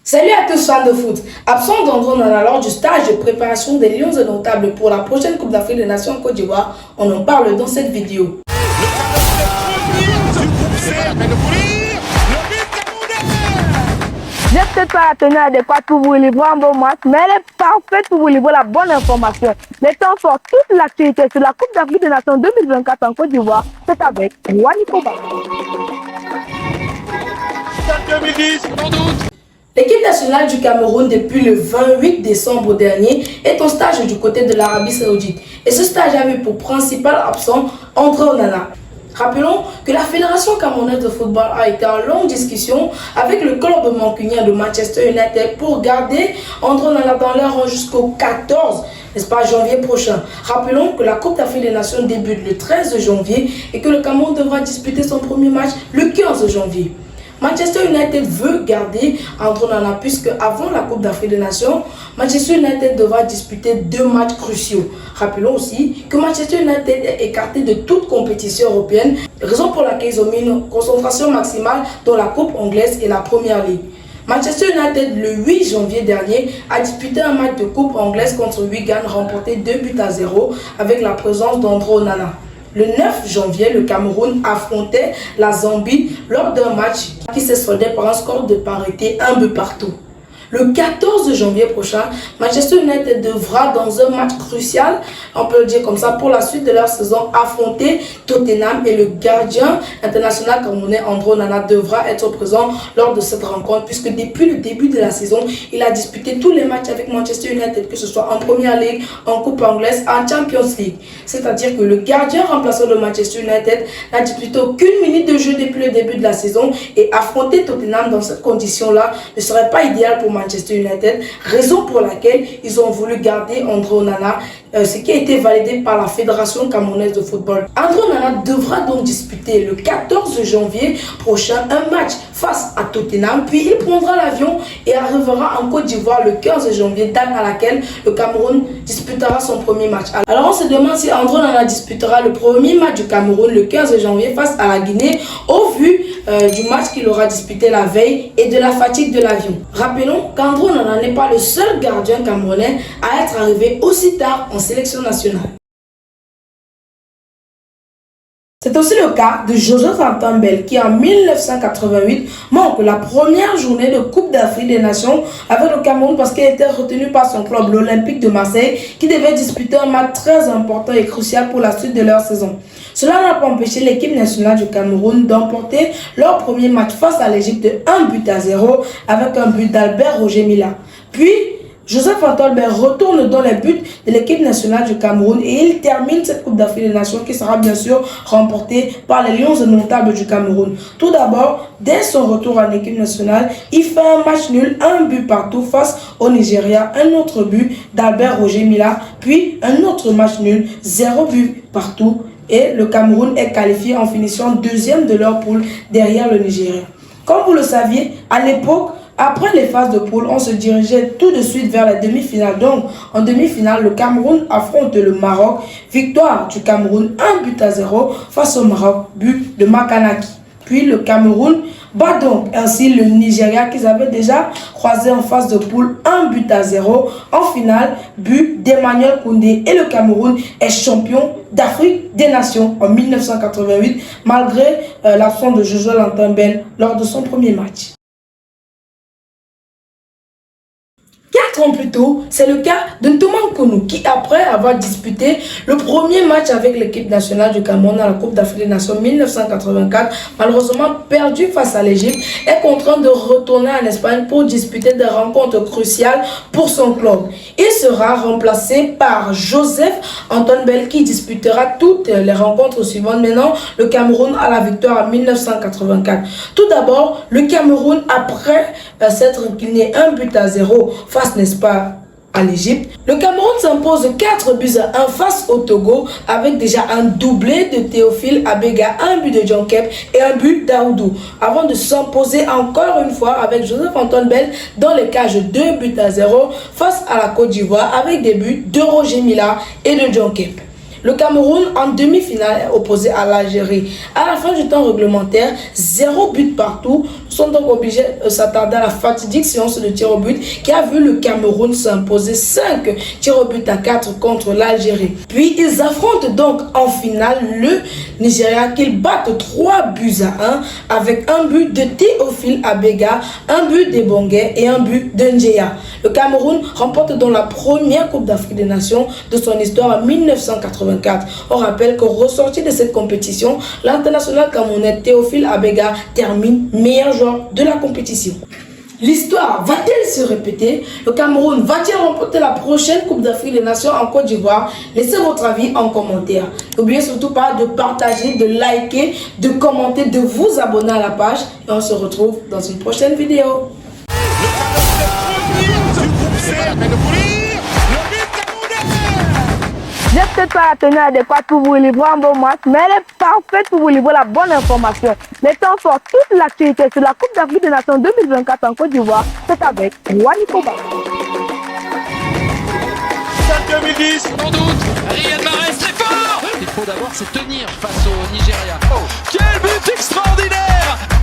Salut à tous fans de foot. Absent d'André Onana lors du stage de préparation des Lions indomptables pour la prochaine Coupe d'Afrique des Nations en Côte d'Ivoire, on en parle dans cette vidéo. J'ai peut-être pas la tenue adéquate pour vous livrer un bon match, mais elle est parfaite pour vous livrer la bonne information. Les temps forts, toute l'activité sur la Coupe d'Afrique des Nations 2024 en Côte d'Ivoire, c'est avec Wani Koba. L'équipe nationale du Cameroun depuis le 28 décembre dernier est en stage du côté de l'Arabie Saoudite. Et ce stage a eu pour principal absent André Onana. Rappelons que la Fédération camerounaise de football a été en longue discussion avec le club mancunien de Manchester United pour garder André Onana dans leur rang jusqu'au 14, n'est-ce pas, janvier prochain. Rappelons que la Coupe d'Afrique des Nations débute le 13 janvier et que le Cameroun devra disputer son premier match le 15 janvier. Manchester United veut garder André Onana puisque avant la Coupe d'Afrique des Nations, Manchester United devra disputer 2 matchs cruciaux. Rappelons aussi que Manchester United est écarté de toute compétition européenne, raison pour laquelle ils ont mis une concentration maximale dans la Coupe anglaise et la Première Ligue. Manchester United, le 8 janvier dernier, a disputé un match de Coupe anglaise contre Wigan, remporté 2-0 avec la présence d'André Onana. Le 9 janvier, le Cameroun affrontait la Zambie lors d'un match qui s'est soldé par un score de parité 1 but partout. Le 14 janvier prochain, Manchester United devra, dans un match crucial, on peut le dire comme ça, pour la suite de leur saison, affronter Tottenham et le gardien international camerounais André Onana devra être présent lors de cette rencontre puisque depuis le début de la saison, il a disputé tous les matchs avec Manchester United, que ce soit en Première Ligue, en Coupe anglaise, en Champions League. C'est-à-dire que le gardien remplaçant de Manchester United n'a disputé aucune minute de jeu depuis le début de la saison et affronter Tottenham dans cette condition-là ne serait pas idéal pour Manchester United, raison pour laquelle ils ont voulu garder André Onana, ce qui a été validé par la Fédération camerounaise de football. André Onana devra donc disputer le 14 janvier prochain un match face à Tottenham, puis il prendra l'avion et arrivera en Côte d'Ivoire le 15 janvier, date à laquelle le Cameroun disputera son premier match. Alors on se demande si André Onana disputera le premier match du Cameroun le 15 janvier face à la Guinée au vu du match qu'il aura disputé la veille et de la fatigue de l'avion. Rappelons qu'André Onana n'est pas le seul gardien camerounais à être arrivé aussi tard en sélection nationale. C'est aussi le cas de Joseph Antambel qui en 1988 manque la première journée de Coupe d'Afrique des Nations avec le Cameroun parce qu'il était retenu par son club, l'Olympique de Marseille, qui devait disputer un match très important et crucial pour la suite de leur saison. Cela n'a pas empêché l'équipe nationale du Cameroun d'emporter leur premier match face à l'Égypte de 1-0 avec un but d'Albert Roger Mila. Puis, Joseph Antambel retourne dans les buts de l'équipe nationale du Cameroun et il termine cette Coupe d'Afrique des Nations qui sera bien sûr remportée par les Lions indomptables du Cameroun. Tout d'abord, dès son retour en équipe nationale, il fait un match nul, 1 but partout face au Nigeria, un autre but d'Albert Roger Mila, puis un autre match nul, 0 but partout et le Cameroun est qualifié en finissant deuxième de leur poule derrière le Nigeria. Comme vous le saviez, à l'époque, après les phases de poule, on se dirigeait tout de suite vers la demi-finale. Donc, en demi-finale, le Cameroun affronte le Maroc. Victoire du Cameroun, 1-0 face au Maroc, but de Makanaki. Puis le Cameroun bat donc ainsi le Nigeria qu'ils avaient déjà croisé en phase de poule, 1-0. En finale, but d'Emmanuel Koundé et le Cameroun est champion d'Afrique des Nations en 1988 malgré l'absence de Joseph Antambel lors de son premier match. 4 ans plus tôt, c'est le cas de Ntouma Nkonou qui, après avoir disputé le premier match avec l'équipe nationale du Cameroun à la Coupe d'Afrique des Nations 1984, malheureusement perdu face à l'Égypte, est contraint de retourner en Espagne pour disputer des rencontres cruciales pour son club. Il sera remplacé par Joseph Antambel qui disputera toutes les rencontres suivantes. Maintenant, le Cameroun a la victoire en 1984. Tout d'abord, le Cameroun, après s'être incliné 1-0 face, n'est-ce pas, à l'Égypte, le Cameroun s'impose 4-1 face au Togo avec déjà un doublé de Théophile Abega, un but de Djonkep et un but d'Aoudou, avant de s'imposer encore une fois avec Joseph Antambel dans les cages 2-0 face à la Côte d'Ivoire avec des buts de Roger Mila et de Djonkep. Le Cameroun en demi-finale est opposé à l'Algérie. À la fin du temps réglementaire, 0 but partout. Nous sommes donc obligés de s'attarder à la fatidique séance de tir au but qui a vu le Cameroun s'imposer 5 tirs au but à 4 contre l'Algérie. Puis ils affrontent donc en finale le Nigeria qu'ils battent 3 buts à 1 avec un but de Théophile Abega, un but de Bongué et un but de Ndjeya. Le Cameroun remporte donc la première Coupe d'Afrique des Nations de son histoire en 1984. On rappelle qu'au ressorti de cette compétition, l'international camerounais Théophile Abega termine meilleur joueur de la compétition. L'histoire va-t-elle se répéter? Le Cameroun va-t-il remporter la prochaine Coupe d'Afrique des Nations en Côte d'Ivoire? Laissez votre avis en commentaire. N'oubliez surtout pas de partager, de liker, de commenter, de vous abonner à la page. Et on se retrouve dans une prochaine vidéo. J'ai peut-être pas la tenue adéquate pour vous livrer un bon match, mais elle est parfaite pour vous livrer la bonne information. Les temps forts, toute l'actualité sur la Coupe d'Afrique des Nations 2024 en Côte d'Ivoire, c'est avec Wally Koba. 2010. Sans doute, Riyad Mahrez très fort. Il faut d'abord se tenir face au Nigeria. Oh, quel but extraordinaire!